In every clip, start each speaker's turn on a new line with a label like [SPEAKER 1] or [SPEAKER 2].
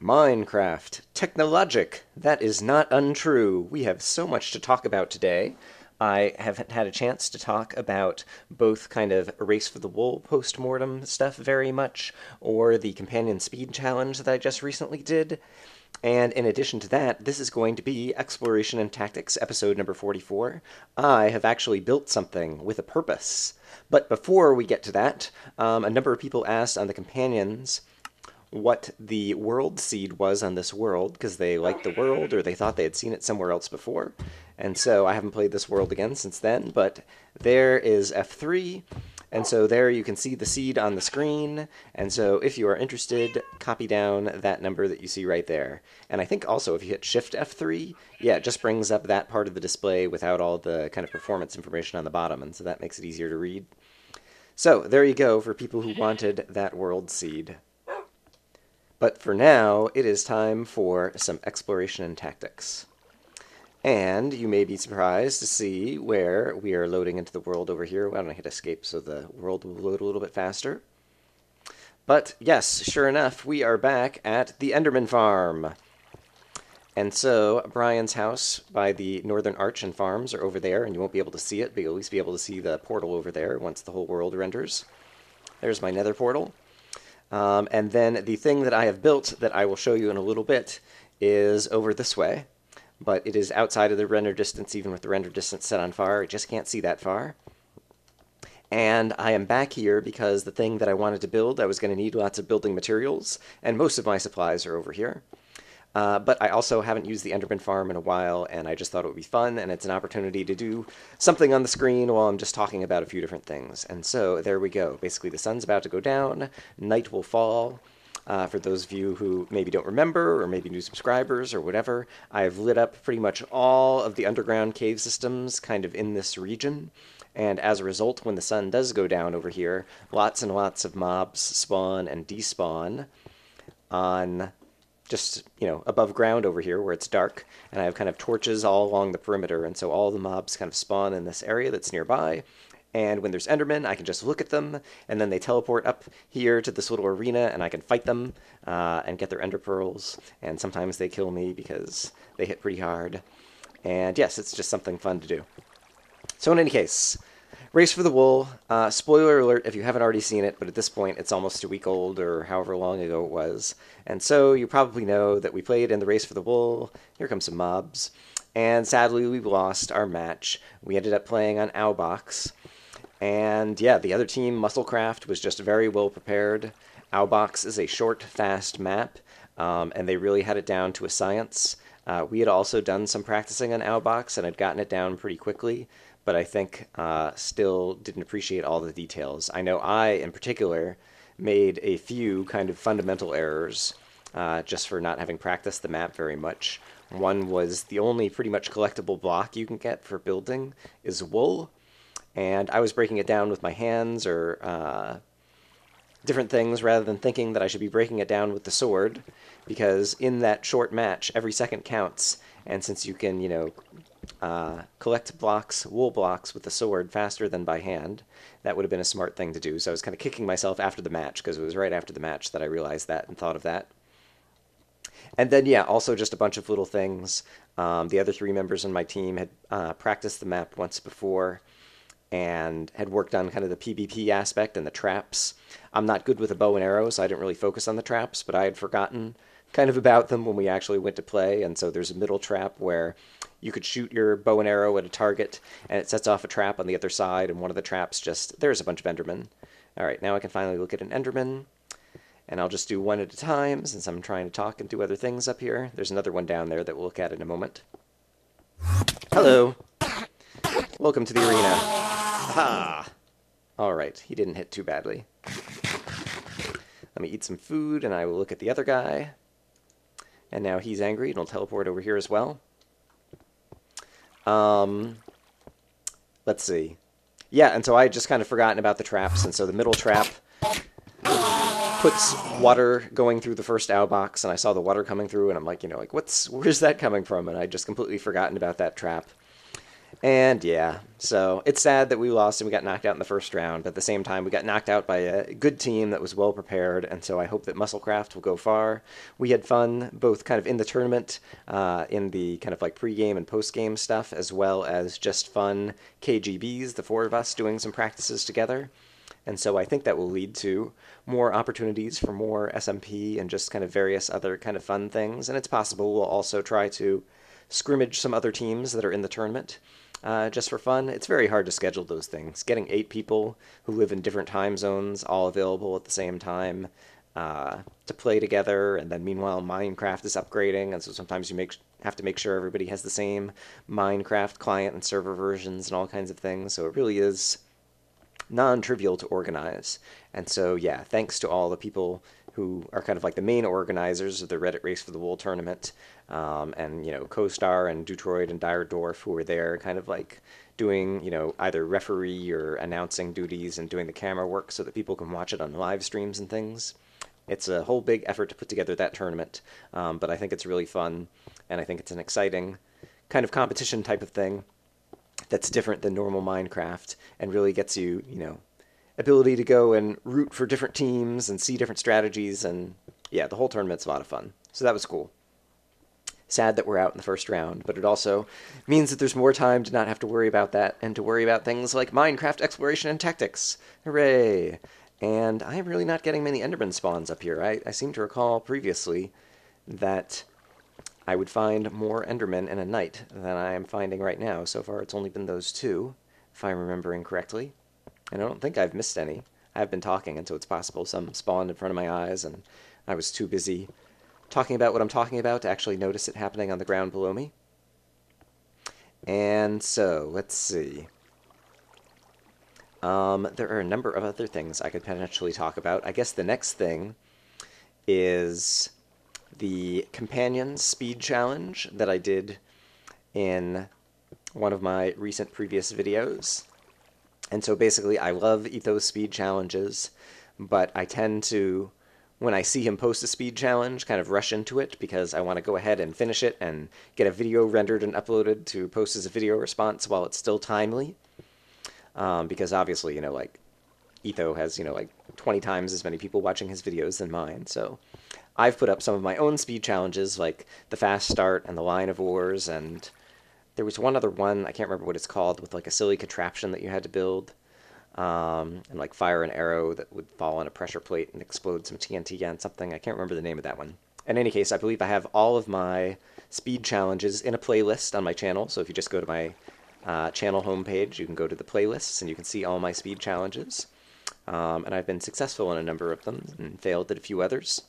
[SPEAKER 1] Minecraft. Technologic. That is not untrue. We have so much to talk about today. I haven't had a chance to talk about both kind of Race for the Wool post-mortem stuff very much, or the Companion Speed Challenge that I just recently did. And in addition to that, this is going to be Exploration and Tactics, episode number 44. I have actually built something with a purpose. But before we get to that, a number of people asked on the Companions what the world seed was on this world, because they liked the world or they thought they had seen it somewhere else before. And so I haven't played this world again since then, but there is F3, and so there you can see the seed on the screen, and so if you are interested, copy down that number that you see right there. And I think also if you hit Shift F3, yeah, it just brings up that part of the display without all the kind of performance information on the bottom, and so that makes it easier to read. So there you go for people who wanted that world seed. But for now, it is time for some exploration and tactics. And you may be surprised to see where we are loading into the world over here. Why don't I hit escape so the world will load a little bit faster? But yes, sure enough, we are back at the Enderman farm. And so Brian's house by the Northern Arch and Farms are over there, and you won't be able to see it, but you'll at least be able to see the portal over there once the whole world renders. There's my nether portal. And then the thing that I have built that I will show you in a little bit is over this way. But it is outside of the render distance, even with the render distance set on far. I just can't see that far. And I am back here because the thing that I wanted to build, I was going to need lots of building materials, and most of my supplies are over here. But I also haven't used the Enderman farm in a while, and I just thought it would be fun, and it's an opportunity to do something on the screen while I'm just talking about a few different things. And so there we go. Basically, the sun's about to go down, night will fall. For those of you who maybe don't remember, or maybe new subscribers, or whatever, I've lit up pretty much all of the underground cave systems kind of in this region. And as a result, when the sun does go down over here, lots and lots of mobs spawn and despawn on just, above ground over here where it's dark. And I have kind of torches all along the perimeter, and so all the mobs kind of spawn in this area that's nearby. And when there's Endermen, I can just look at them, and then they teleport up here to this little arena, and I can fight them and get their Ender Pearls. And sometimes they kill me because they hit pretty hard. And yes, it's just something fun to do. So in any case, Race for the Wool. Spoiler alert if you haven't already seen it, but at this point it's almost a week old, or however long ago it was. And so you probably know that we played in the Race for the Wool. Here come some mobs. And sadly, we lost our match. We ended up playing on Owbox. And yeah, the other team, Musclecraft, was just very well prepared. Owbox is a short, fast map, and they really had it down to a science. We had also done some practicing on Owbox and had gotten it down pretty quickly, but I think still didn't appreciate all the details. I know I, in particular, made a few kind of fundamental errors just for not having practiced the map very much. One was the only pretty much collectible block you can get for building is wool. And I was breaking it down with my hands or different things rather than thinking that I should be breaking it down with the sword, because in that short match, every second counts. And since you can, collect blocks, wool blocks with the sword faster than by hand, that would have been a smart thing to do. So I was kind of kicking myself after the match, because it was right after the match that I realized that and thought of that. And then, yeah, also just a bunch of little things. The other three members on my team had practiced the map once before, and had worked on kind of the PvP aspect and the traps. I'm not good with a bow and arrow, so I didn't really focus on the traps, but I had forgotten kind of about them when we actually went to play, and so there's a middle trap where you could shoot your bow and arrow at a target, and it sets off a trap on the other side, and one of the traps there's a bunch of Endermen. Alright, now I can finally look at an Enderman, and I'll just do one at a time, since I'm trying to talk and do other things up here. There's another one down there that we'll look at in a moment. Hello! Welcome to the arena. Aha! Alright, he didn't hit too badly. Let me eat some food, and I will look at the other guy. And now he's angry, and he'll teleport over here as well. Let's see. Yeah, and so I had just kind of forgotten about the traps, and so the middle trap puts water going through the first Owbox, and I saw the water coming through, and I'm like, where's that coming from? And I'd just completely forgotten about that trap. And yeah, so it's sad that we lost and we got knocked out in the first round, but at the same time, we got knocked out by a good team that was well prepared, and so I hope that Musclecraft will go far. We had fun both kind of in the tournament, in the kind of like pregame and postgame stuff, as well as just fun KGBs, the four of us doing some practices together. And so I think that will lead to more opportunities for more SMP and just kind of various other kind of fun things. And it's possible we'll also try to scrimmage some other teams that are in the tournament just for fun. It's very hard to schedule those things. Getting 8 people who live in different time zones, all available at the same time, to play together, and then meanwhile Minecraft is upgrading, and so sometimes you have to make sure everybody has the same Minecraft client and server versions and all kinds of things. So it really is non-trivial to organize. And so yeah, thanks to all the people who are kind of like the main organizers of the Reddit Race for the Wool tournament, and CoStar and Dutroid and Dire Dwarf, who were there kind of like doing either referee or announcing duties and doing the camera work so that people can watch it on live streams and things. It's a whole big effort to put together that tournament, but I think it's really fun, and I think it's an exciting kind of competition type of thing that's different than normal Minecraft and really gets you, ability to go and root for different teams and see different strategies, and yeah, the whole tournament's a lot of fun. So that was cool. Sad that we're out in the first round, but it also means that there's more time to not have to worry about that and to worry about things like Minecraft exploration and tactics. Hooray! And I'm really not getting many Enderman spawns up here. I seem to recall previously that I would find more Endermen in a night than I am finding right now. So far it's only been those 2, if I'm remembering correctly. And I don't think I've missed any. I've been talking, and so it's possible some spawned in front of my eyes, and I was too busy talking about what I'm talking about to actually notice it happening on the ground below me. And so, let's see. There are a number of other things I could potentially talk about. I guess the next thing is the companion speed challenge that I did in one of my recent previous videos. And so basically, I love Ethos speed challenges, but I tend to, when I see him post a speed challenge, kind of rush into it because I want to go ahead and finish it and get a video rendered and uploaded to post as a video response while it's still timely. Because obviously, like, Etho has, like 20 times as many people watching his videos than mine. So I've put up some of my own speed challenges, like the fast start and the line of ores, and there was one other one, I can't remember what it's called, with like a silly contraption that you had to build, and like fire an arrow that would fall on a pressure plate and explode some TNT on something. I can't remember the name of that one. In any case, I believe I have all of my speed challenges in a playlist on my channel, so if you just go to my channel homepage, you can go to the playlists and you can see all my speed challenges. And I've been successful in a number of them and failed at a few others.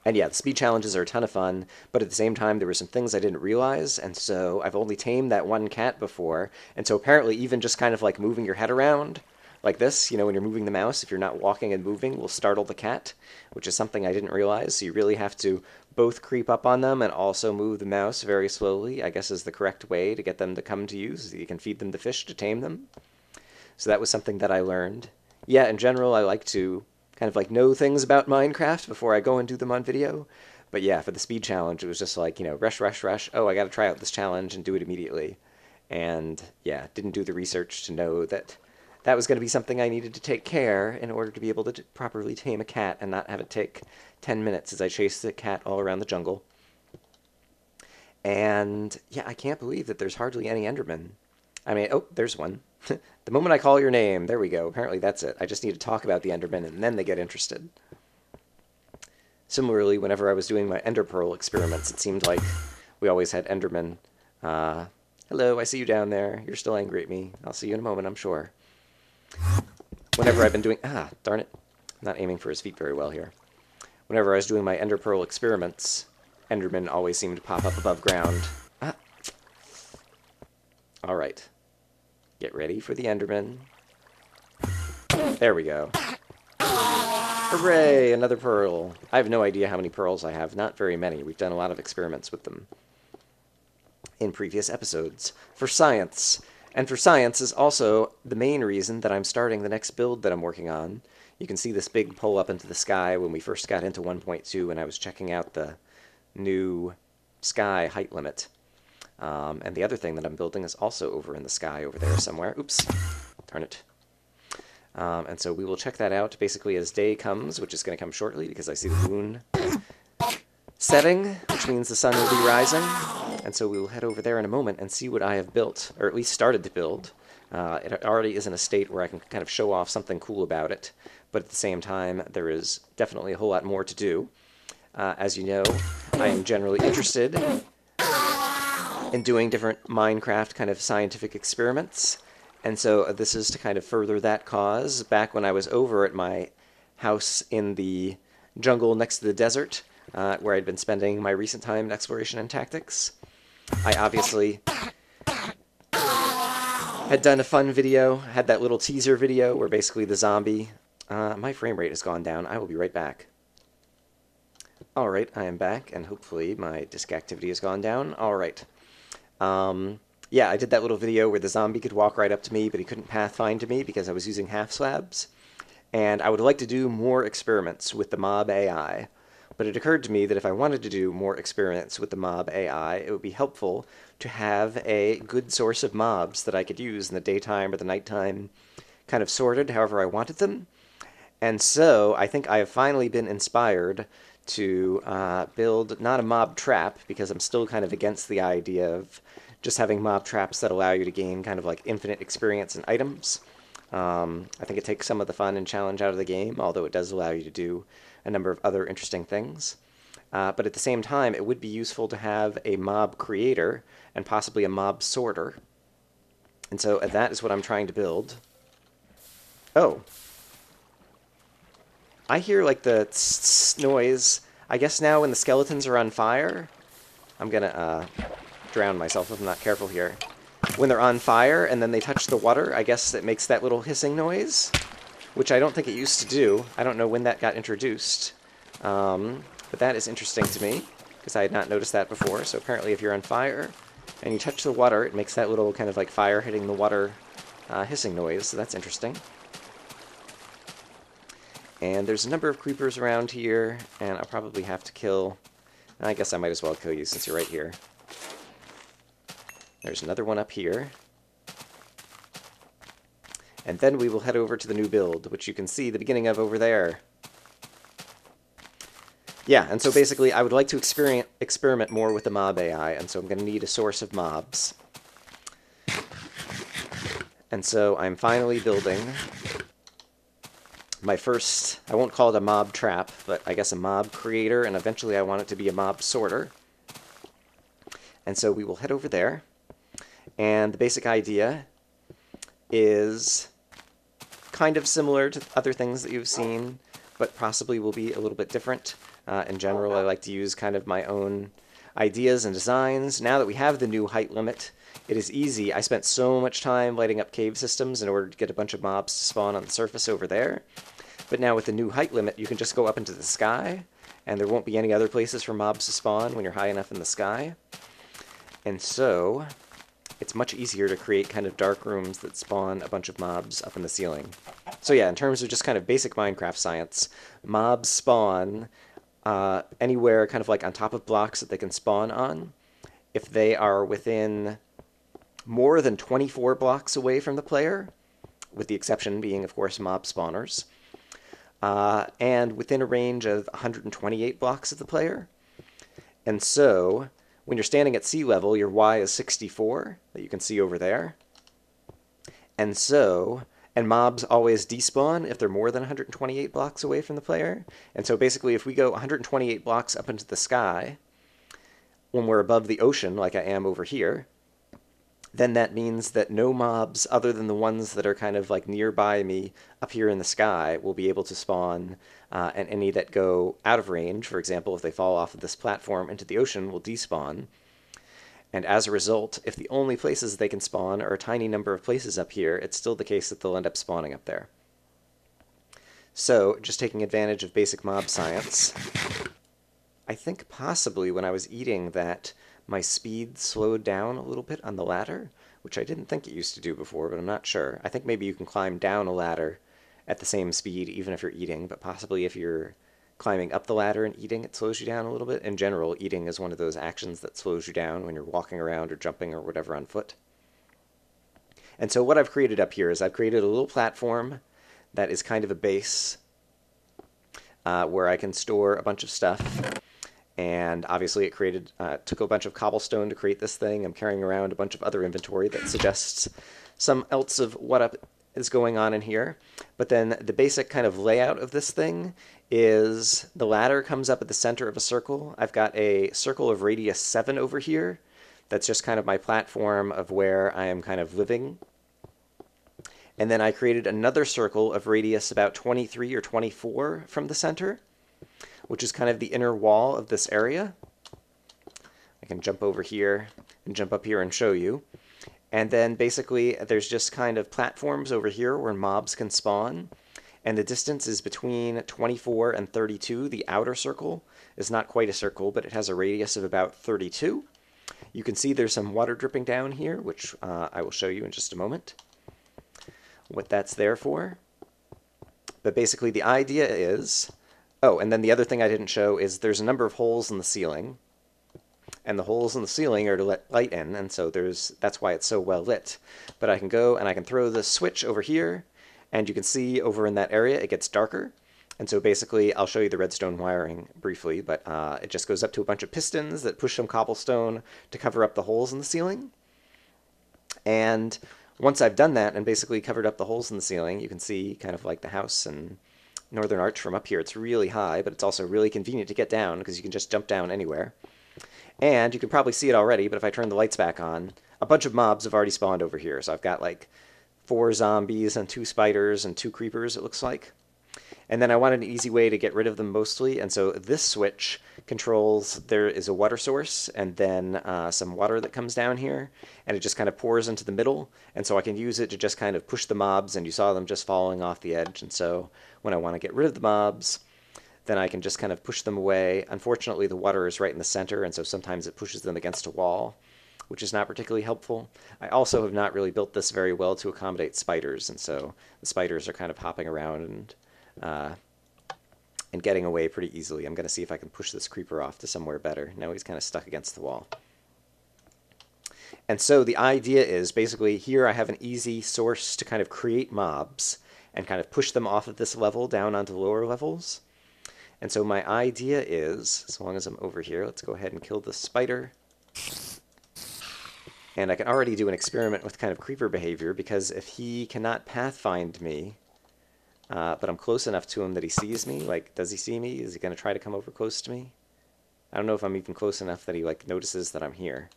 [SPEAKER 1] And yeah, the speed challenges are a ton of fun, but at the same time, there were some things I didn't realize, and so I've only tamed that one cat before, and so apparently even just kind of like moving your head around like this, when you're moving the mouse, if you're not walking and moving, will startle the cat, which is something I didn't realize, so you really have to both creep up on them and also move the mouse very slowly, I guess is the correct way to get them to come to you, so you can feed them the fish to tame them. So that was something that I learned. Yeah, in general, I like to kind of like know things about Minecraft before I go and do them on video. But yeah, for the speed challenge, it was just like, rush, rush, rush. Oh, I got to try out this challenge and do it immediately. And yeah, didn't do the research to know that that was going to be something I needed to take care in order to be able to properly tame a cat and not have it take 10 minutes as I chase the cat all around the jungle. And yeah, I can't believe that there's hardly any Endermen. I mean, oh, there's one. The moment I call your name, there we go. Apparently that's it. I just need to talk about the Endermen, and then they get interested. Similarly, whenever I was doing my Ender Pearl experiments, it seemed like we always had Endermen. Hello, I see you down there. You're still angry at me. I'll see you in a moment, I'm sure. Whenever I've been doing... Ah, darn it. I'm not aiming for his feet very well here. Whenever I was doing my Ender Pearl experiments, Endermen always seemed to pop up above ground. Ah. All right. Get ready for the Enderman. There we go. Hooray! Another pearl. I have no idea how many pearls I have. Not very many. We've done a lot of experiments with them in previous episodes. For science. And for science is also the main reason that I'm starting the next build that I'm working on. You can see this big pull up into the sky when we first got into 1.2 and I was checking out the new sky height limit. And the other thing that I'm building is also over in the sky over there somewhere. Oops, darn it. And so we will check that out basically as day comes, which is going to come shortly because I see the moon setting, which means the sun will be rising. And so we will head over there in a moment and see what I have built, or at least started to build. It already is in a state where I can kind of show off something cool about it, but at the same time, there is definitely a whole lot more to do. As you know, I am generally interested in doing different Minecraft kind of scientific experiments, and so this is to kind of further that cause. Back when I was over at my house in the jungle next to the desert, where I'd been spending my recent time in exploration and tactics, I obviously had done a fun video, had that little teaser video where basically the zombie... my frame rate has gone down. I will be right back. Alright, I am back, and hopefully my disk activity has gone down. Alright. Yeah, I did that little video where the zombie could walk right up to me, but he couldn't pathfind to me because I was using half slabs. And I would like to do more experiments with the mob AI. But it occurred to me that if I wanted to do more experiments with the mob AI, it would be helpful to have a good source of mobs that I could use in the daytime or the nighttime, kind of sorted however I wanted them. And so I think I have finally been inspired to build not a mob trap, because I'm still kind of against the idea of just having mob traps that allow you to gain kind of like infinite experience and items. I think it takes some of the fun and challenge out of the game, although it does allow you to do a number of other interesting things. But at the same time, it would be useful to have a mob creator and possibly a mob sorter. And so that is what I'm trying to build. Oh. I hear like the tss noise. I guess now when the skeletons are on fire, I'm gonna drown myself if I'm not careful here. When they're on fire and then they touch the water, I guess it makes that little hissing noise, which I don't think it used to do. I don't know when that got introduced. But that is interesting to me, because I had not noticed that before. So apparently if you're on fire and you touch the water, it makes that little kind of like fire hitting the water hissing noise. So that's interesting. And there's a number of creepers around here, and I'll probably have to kill... I guess I might as well kill you since you're right here. There's another one up here. And then we will head over to the new build, which you can see the beginning of over there. Yeah, and so basically I would like to experiment more with the mob AI, and so I'm going to need a source of mobs. And so I'm finally building my first, I won't call it a mob trap, but I guess a mob creator, and eventually I want it to be a mob sorter. And so we will head over there, and the basic idea is kind of similar to other things that you've seen, but possibly will be a little bit different. In general, I like to use kind of my own ideas and designs. Now that we have the new height limit, it is easy. I spent so much time lighting up cave systems in order to get a bunch of mobs to spawn on the surface over there. But now with the new height limit, you can just go up into the sky, and there won't be any other places for mobs to spawn when you're high enough in the sky. And so it's much easier to create kind of dark rooms that spawn a bunch of mobs up in the ceiling. So yeah, in terms of just kind of basic Minecraft science, mobs spawn anywhere kind of like on top of blocks that they can spawn on. If they are within more than 24 blocks away from the player, with the exception being, of course, mob spawners, and within a range of 128 blocks of the player. And so, when you're standing at sea level, your Y is 64, that you can see over there. And so, and mobs always despawn if they're more than 128 blocks away from the player. And so basically, if we go 128 blocks up into the sky, when we're above the ocean, like I am over here, then that means that no mobs other than the ones that are kind of like nearby me up here in the sky will be able to spawn, and any that go out of range, for example, if they fall off of this platform into the ocean, will despawn. And as a result, if the only places they can spawn are a tiny number of places up here, it's still the case that they'll end up spawning up there. So, just taking advantage of basic mob science, I think possibly when I was eating that, my speed slowed down a little bit on the ladder, which I didn't think it used to do before, but I'm not sure. I think maybe you can climb down a ladder at the same speed even if you're eating, but possibly if you're climbing up the ladder and eating, it slows you down a little bit. In general, eating is one of those actions that slows you down when you're walking around or jumping or whatever on foot. And so what I've created up here is I've created a little platform that is kind of a base where I can store a bunch of stuff. And obviously it took a bunch of cobblestone to create this thing. I'm carrying around a bunch of other inventory that suggests some else of what is going on in here. But then the basic kind of layout of this thing is the ladder comes up at the center of a circle. I've got a circle of radius 7 over here. That's just kind of my platform of where I am kind of living. And then I created another circle of radius about 23 or 24 from the center, which is kind of the inner wall of this area. I can jump over here and jump up here and show you. And then basically there's just kind of platforms over here where mobs can spawn. And the distance is between 24 and 32. The outer circle is not quite a circle, but it has a radius of about 32. You can see there's some water dripping down here, which I will show you in just a moment what that's there for. But basically the idea is, oh, and then the other thing I didn't show is there's a number of holes in the ceiling. And the holes in the ceiling are to let light in, and so that's why it's so well lit. But I can go and I can throw the switch over here, and you can see over in that area it gets darker. And so basically I'll show you the redstone wiring briefly, but it just goes up to a bunch of pistons that push some cobblestone to cover up the holes in the ceiling. And once I've done that and basically covered up the holes in the ceiling, you can see kind of like the house and Northern Arch from up here. It's really high, but it's also really convenient to get down because you can just jump down anywhere. And you can probably see it already, but if I turn the lights back on, a bunch of mobs have already spawned over here. So I've got like 4 zombies and 2 spiders and 2 creepers, it looks like. And then I wanted an easy way to get rid of them mostly, and so this switch controls, there is a water source and then some water that comes down here, and it just kind of pours into the middle, and so I can use it to just kind of push the mobs, and you saw them just falling off the edge, and so when I want to get rid of the mobs, then I can just kind of push them away. Unfortunately, the water is right in the center, and so sometimes it pushes them against a wall, which is not particularly helpful. I also have not really built this very well to accommodate spiders, and so the spiders are kind of hopping around and getting away pretty easily. I'm going to see if I can push this creeper off to somewhere better. Now he's kind of stuck against the wall. And so the idea is basically here I have an easy source to kind of create mobs and kind of push them off of this level down onto lower levels. And so my idea is, as long as I'm over here, let's go ahead and kill the spider. And I can already do an experiment with kind of creeper behavior, because if he cannot pathfind me, but I'm close enough to him that he sees me, like, does he see me? Is he going to try to come over close to me? I don't know if I'm even close enough that he, like, notices that I'm here.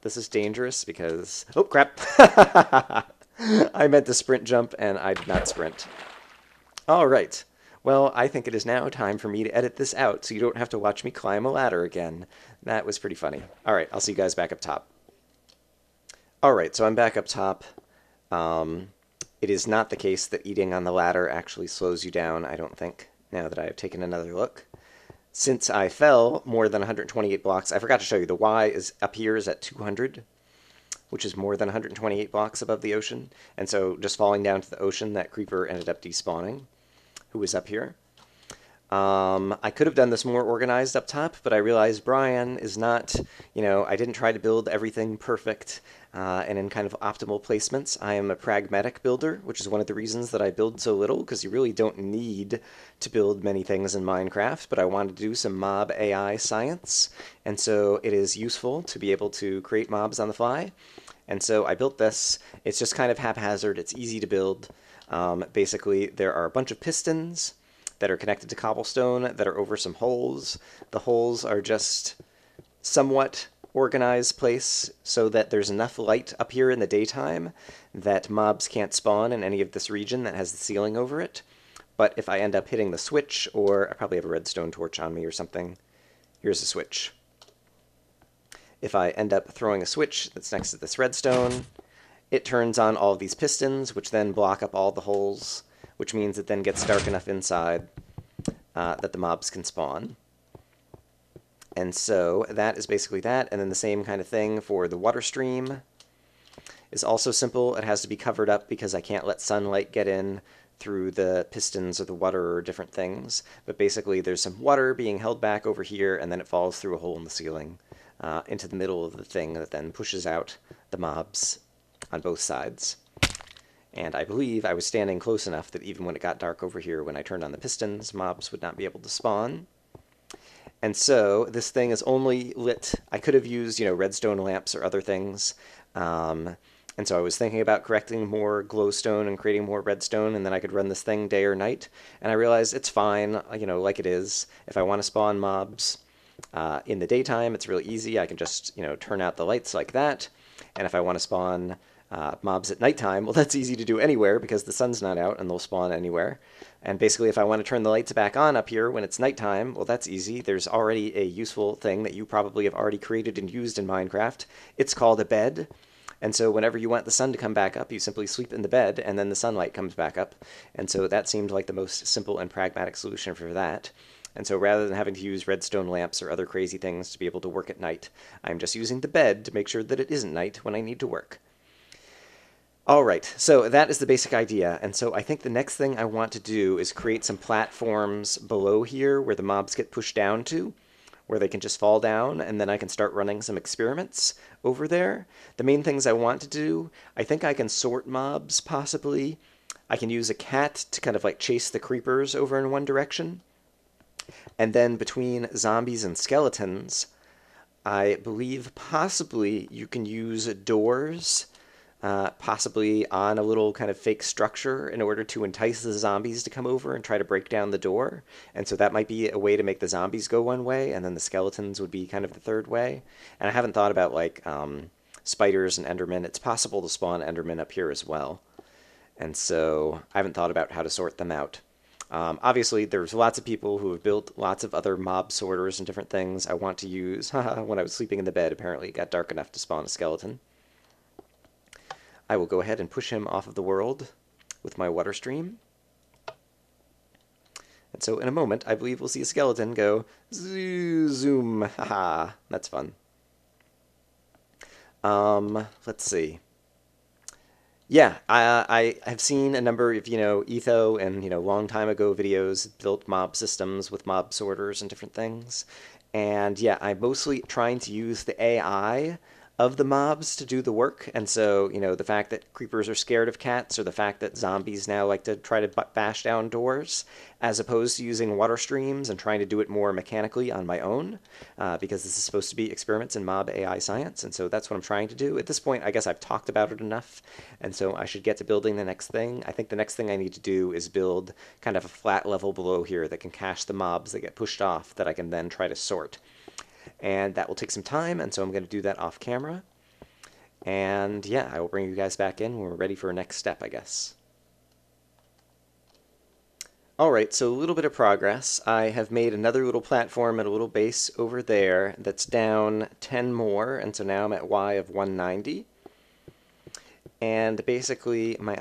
[SPEAKER 1] This is dangerous because... Oh, crap! I meant to sprint jump, and I did not sprint. All right. Well, I think it is now time for me to edit this out so you don't have to watch me climb a ladder again. That was pretty funny. All right, I'll see you guys back up top. All right, so I'm back up top. It is not the case that eating on the ladder actually slows you down, I don't think, now that I have taken another look. Since I fell more than 128 blocks, I forgot to show you, the Y is up here is at 200, which is more than 128 blocks above the ocean. And so just falling down to the ocean, that creeper ended up despawning, who was up here. I could have done this more organized up top, but I realized Brian is not, I didn't try to build everything perfect and in kind of optimal placements. I am a pragmatic builder, which is one of the reasons that I build so little, because you really don't need to build many things in Minecraft, but I wanted to do some mob AI science, and so it is useful to be able to create mobs on the fly. And so I built this. It's just kind of haphazard. It's easy to build. Basically, there are a bunch of pistons that are connected to cobblestone that are over some holes. The holes are just somewhat organized place so that there's enough light up here in the daytime that mobs can't spawn in any of this region that has the ceiling over it. But if I end up hitting the switch, or I probably have a redstone torch on me or something, here's a switch. If I end up throwing a switch that's next to this redstone, it turns on all of these pistons, which then block up all the holes, which means it then gets dark enough inside that the mobs can spawn. And so that is basically that. And then the same kind of thing for the water stream is also simple. It has to be covered up because I can't let sunlight get in through the pistons or the water or different things. But basically, there's some water being held back over here, and then it falls through a hole in the ceiling into the middle of the thing that then pushes out the mobs on both sides. And I believe I was standing close enough that even when it got dark over here, when I turned on the pistons, mobs would not be able to spawn. And so this thing is only lit. I could have used, redstone lamps or other things. And so I was thinking about correcting more glowstone and creating more redstone, and then I could run this thing day or night. And I realized it's fine, like it is. If I want to spawn mobs in the daytime, it's really easy. I can just, turn out the lights like that. And if I want to spawn mobs at nighttime, well, that's easy to do anywhere because the sun's not out and they'll spawn anywhere. And basically, if I want to turn the lights back on up here when it's nighttime, well, that's easy. There's already a useful thing that you probably have already created and used in Minecraft. It's called a bed. And so whenever you want the sun to come back up, you simply sleep in the bed, and then the sunlight comes back up. And so that seemed like the most simple and pragmatic solution for that. And so rather than having to use redstone lamps or other crazy things to be able to work at night, I'm just using the bed to make sure that it isn't night when I need to work. All right, so that is the basic idea. And so I think the next thing I want to do is create some platforms below here where the mobs get pushed down to, where they can just fall down, and then I can start running some experiments over there. The main things I want to do, I think I can sort mobs, possibly. I can use a cat to kind of like chase the creepers over in one direction. And then between zombies and skeletons, I believe possibly you can use doors, possibly on a little kind of fake structure in order to entice the zombies to come over and try to break down the door. And so that might be a way to make the zombies go one way, and then the skeletons would be kind of the third way. And I haven't thought about like spiders and Endermen. It's possible to spawn Endermen up here as well. And so I haven't thought about how to sort them out. Obviously, there's lots of people who have built lots of other mob sorters and different things I want to use. When I was sleeping in the bed, apparently it got dark enough to spawn a skeleton. I will go ahead and push him off of the world with my water stream. And so in a moment, I believe we'll see a skeleton go zoom. Haha, that's fun. Let's see. Yeah, I have seen a number of, Etho and, long time ago videos built mob systems with mob sorters and different things. And yeah, I'm mostly trying to use the AI of the mobs to do the work. And so, the fact that creepers are scared of cats, or the fact that zombies now like to try to bash down doors, as opposed to using water streams and trying to do it more mechanically on my own, because this is supposed to be experiments in mob AI science. And so that's what I'm trying to do. At this point, I guess I've talked about it enough. And so I should get to building the next thing. I think the next thing I need to do is build kind of a flat level below here that can cache the mobs that get pushed off that I can then try to sort. And that will take some time, and so I'm going to do that off camera. And yeah, I will bring you guys back in when we're ready for our next step, I guess. Alright, so a little bit of progress. I have made another little platform and a little base over there that's down 10 more, and so now I'm at Y of 190. And basically, my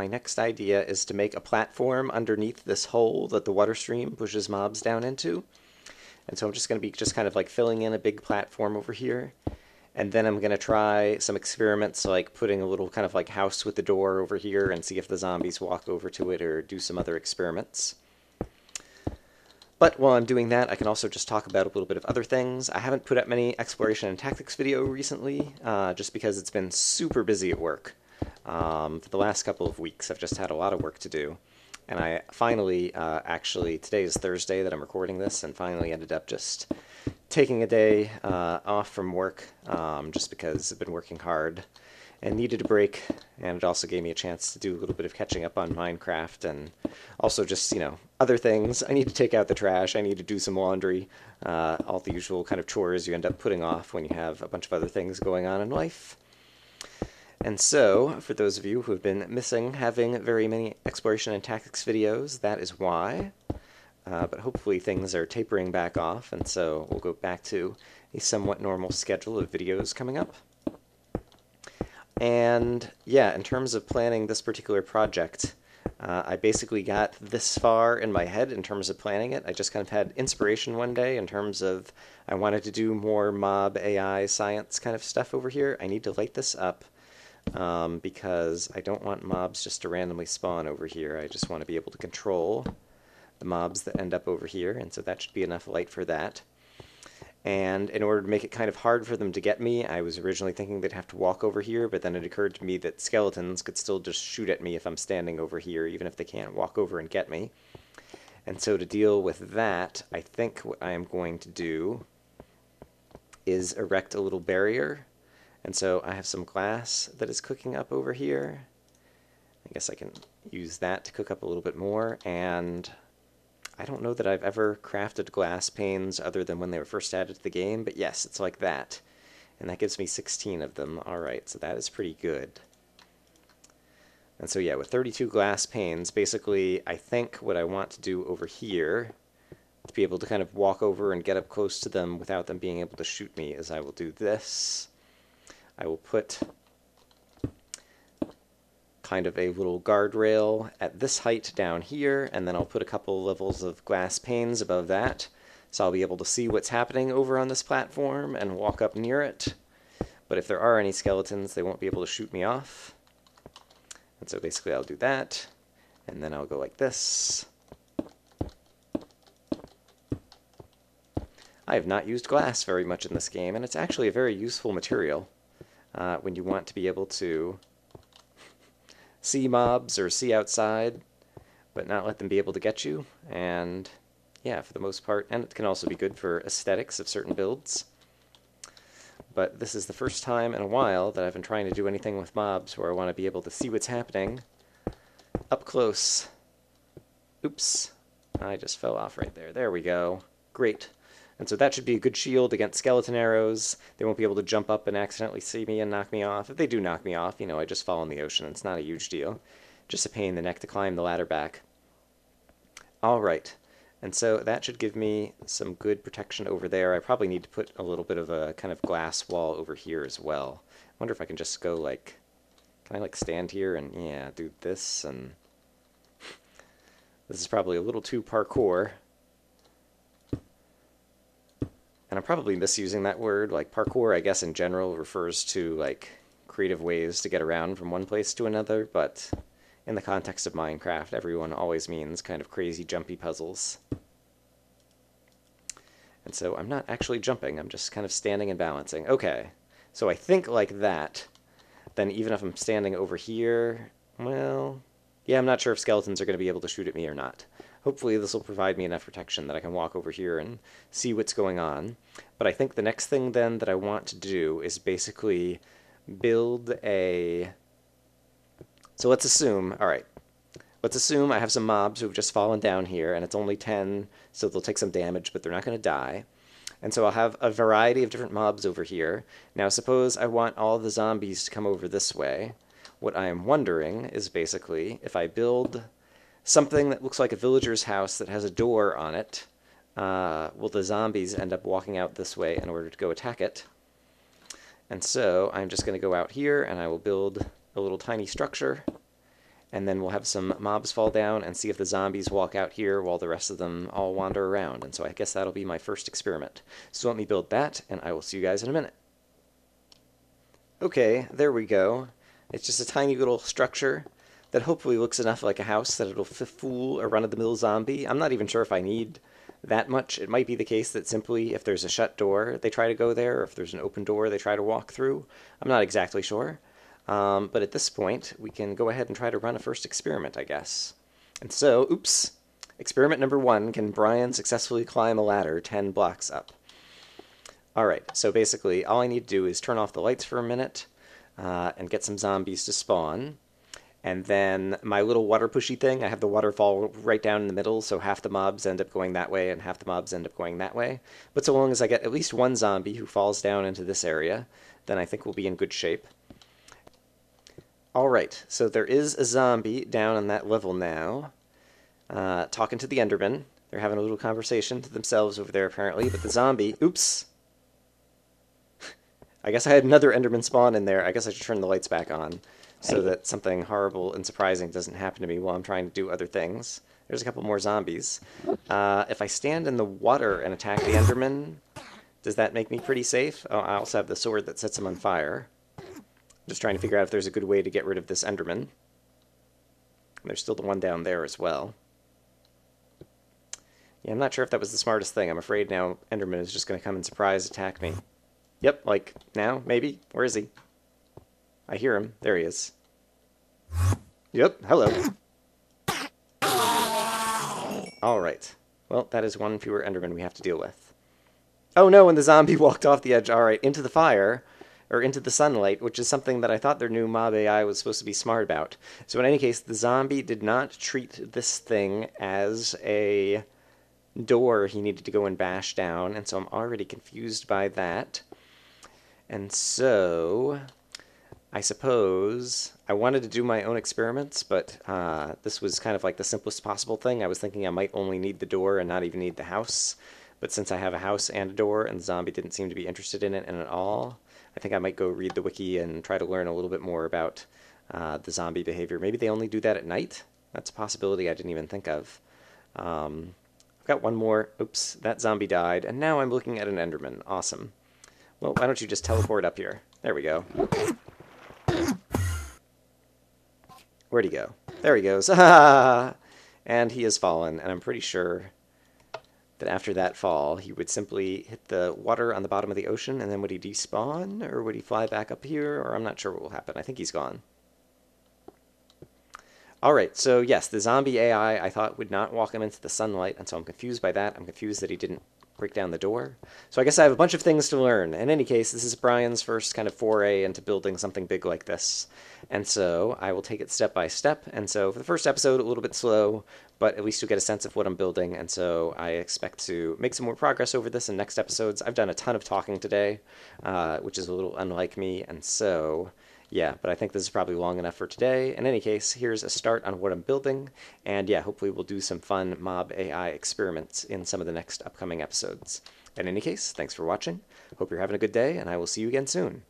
[SPEAKER 1] next idea is to make a platform underneath this hole that the water stream pushes mobs down into. And so I'm just going to be kind of like filling in a big platform over here. And then I'm going to try some experiments like putting a little kind of like house with the door over here and see if the zombies walk over to it or do some other experiments. But while I'm doing that, I can also just talk about a little bit of other things. I haven't put up many exploration and tactics video recently, just because it's been super busy at work. For the last couple of weeks, I've just had a lot of work to do. And I finally, actually, today is Thursday that I'm recording this, and finally ended up just taking a day off from work, just because I've been working hard and needed a break, and it also gave me a chance to do a little bit of catching up on Minecraft, and also just, other things. I need to take out the trash, I need to do some laundry, all the usual kind of chores you end up putting off when you have a bunch of other things going on in life. And so, for those of you who have been missing having very many exploration and tactics videos, that is why. But hopefully things are tapering back off, and so we'll go back to a somewhat normal schedule of videos coming up. And yeah, in terms of planning this particular project, I basically got this far in my head in terms of planning it. I just kind of had inspiration one day in terms of I wanted to do more mob AI science kind of stuff over here. I need to light this up because I don't want mobs just to randomly spawn over here. I just want to be able to control the mobs that end up over here, and so that should be enough light for that. And in order to make it kind of hard for them to get me, I was originally thinking they'd have to walk over here, but then it occurred to me that skeletons could still just shoot at me if I'm standing over here, even if they can't walk over and get me. And so to deal with that, I think what I am going to do is erect a little barrier. And so I have some glass that is cooking up over here. I guess I can use that to cook up a little bit more, and I don't know that I've ever crafted glass panes other than when they were first added to the game, but yes, it's like that. And that gives me 16 of them. Alright, so that is pretty good. And so yeah, with 32 glass panes, basically I think what I want to do over here, to be able to kind of walk over and get up close to them without them being able to shoot me, is I will do this. I will put kind of a little guardrail at this height down here, and then I'll put a couple levels of glass panes above that, so I'll be able to see what's happening over on this platform and walk up near it. But if there are any skeletons, they won't be able to shoot me off. And so basically I'll do that, and then I'll go like this. I have not used glass very much in this game, and it's actually a very useful material when you want to be able to see mobs or see outside, but not let them be able to get you. And yeah, for the most part, and it can also be good for aesthetics of certain builds. But this is the first time in a while that I've been trying to do anything with mobs where I want to be able to see what's happening up close. Oops, I just fell off right there. There we go. Great. And so that should be a good shield against skeleton arrows. They won't be able to jump up and accidentally see me and knock me off. If they do knock me off, you know, I just fall in the ocean. It's not a huge deal. Just a pain in the neck to climb the ladder back. Alright, and so that should give me some good protection over there. I probably need to put a little bit of a kind of glass wall over here as well. I wonder if I can just go like, can I like stand here and yeah, do this, and this is probably a little too parkour. And I'm probably misusing that word. Like, parkour, I guess, in general refers to, like, creative ways to get around from one place to another, but in the context of Minecraft, everyone always means kind of crazy jumpy puzzles. And so I'm not actually jumping, I'm just kind of standing and balancing. Okay, so I think like that, then even if I'm standing over here, well, yeah, I'm not sure if skeletons are going to be able to shoot at me or not. Hopefully this will provide me enough protection that I can walk over here and see what's going on. But I think the next thing then that I want to do is basically build a... So let's assume, alright, let's assume I have some mobs who have just fallen down here, and it's only 10, so they'll take some damage, but they're not going to die. And so I'll have a variety of different mobs over here. Now suppose I want all the zombies to come over this way. What I am wondering is basically, if I build something that looks like a villager's house that has a door on it, will the zombies end up walking out this way in order to go attack it? And so I'm just going to go out here and I will build a little tiny structure, and then we'll have some mobs fall down and see if the zombies walk out here while the rest of them all wander around. And so I guess that'll be my first experiment. So let me build that, and I will see you guys in a minute. Okay, there we go. It's just a tiny little structure that hopefully looks enough like a house that it'll fool a run-of-the-mill zombie. I'm not even sure if I need that much. It might be the case that simply if there's a shut door, they try to go there, or if there's an open door, they try to walk through. I'm not exactly sure. But at this point, we can go ahead and try to run a first experiment, I guess. And so, oops, experiment number 1, can Brian successfully climb a ladder 10 blocks up? Alright, so basically, all I need to do is turn off the lights for a minute, and get some zombies to spawn. And then my little water pushy thing, I have the waterfall right down in the middle, so half the mobs end up going that way and half the mobs end up going that way. But so long as I get at least one zombie who falls down into this area, then I think we'll be in good shape. Alright, so there is a zombie down on that level now, talking to the Endermen. They're having a little conversation to themselves over there apparently, but the zombie, oops! I guess I had another Enderman spawn in there. I guess I should turn the lights back on, so that something horrible and surprising doesn't happen to me while I'm trying to do other things. There's a couple more zombies. If I stand in the water and attack the Enderman, does that make me pretty safe? Oh, I also have the sword that sets him on fire. Just trying to figure out if there's a good way to get rid of this Enderman. There's still the one down there as well. Yeah, I'm not sure if that was the smartest thing. I'm afraid now Enderman is just going to come and surprise attack me. Yep, like, now, maybe? Where is he? I hear him. There he is. Yep, hello. Alright. Well, that is one fewer Enderman we have to deal with. Oh no, and the zombie walked off the edge. Alright, into the fire. Or into the sunlight, which is something that I thought their new mob AI was supposed to be smart about. So in any case, the zombie did not treat this thing as a door he needed to go and bash down, and so I'm already confused by that. And so, I suppose I wanted to do my own experiments, but this was kind of like the simplest possible thing. I was thinking I might only need the door and not even need the house, but since I have a house and a door, and the zombie didn't seem to be interested in it at all, I think I might go read the wiki and try to learn a little bit more about the zombie behavior. Maybe they only do that at night? That's a possibility I didn't even think of. I've got one more. Oops, that zombie died, and now I'm looking at an Enderman. Awesome. Well, why don't you just teleport up here? There we go. Where'd he go? There he goes. And he has fallen, and I'm pretty sure that after that fall, he would simply hit the water on the bottom of the ocean, and then would he despawn, or would he fly back up here, or I'm not sure what will happen. I think he's gone. Alright, so yes, the zombie AI I thought would not walk him into the sunlight, and so I'm confused by that. I'm confused that he didn't break down the door. So I guess I have a bunch of things to learn. In any case, this is Brian's first kind of foray into building something big like this. And so I will take it step by step. And so for the first episode, a little bit slow, but at least you'll get a sense of what I'm building. And so I expect to make some more progress over this in next episodes. I've done a ton of talking today, which is a little unlike me. And so, yeah, but I think this is probably long enough for today. In any case, here's a start on what I'm building. And yeah, hopefully we'll do some fun mob AI experiments in some of the next upcoming episodes. In any case, thanks for watching. Hope you're having a good day, and I will see you again soon.